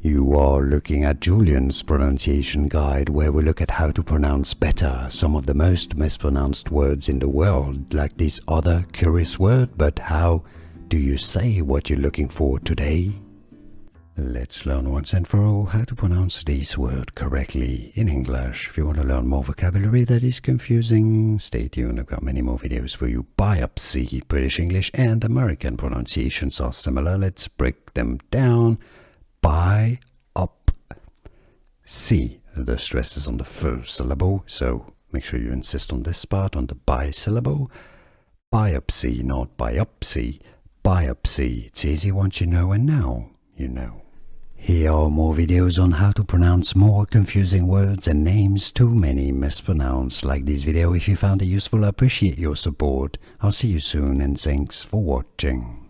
You are looking at Julian's pronunciation guide, where we look at how to pronounce better some of the most mispronounced words in the world, like this other curious word. But how do you say what you're looking for today? Let's learn once and for all how to pronounce this word correctly in English. If you want to learn more vocabulary that is confusing, stay tuned. I've got many more videos for you. Biopsy, British English and American pronunciations are similar. Let's break them down. Biopsy. The stress is on the first syllable, so make sure you insist on this part, on the bi syllable. Biopsy, not biopsy. Biopsy. It's easy once you know, and now you know. Here are more videos on how to pronounce more confusing words and names too many mispronounced. Like this video if you found it useful. I appreciate your support. I'll see you soon and thanks for watching.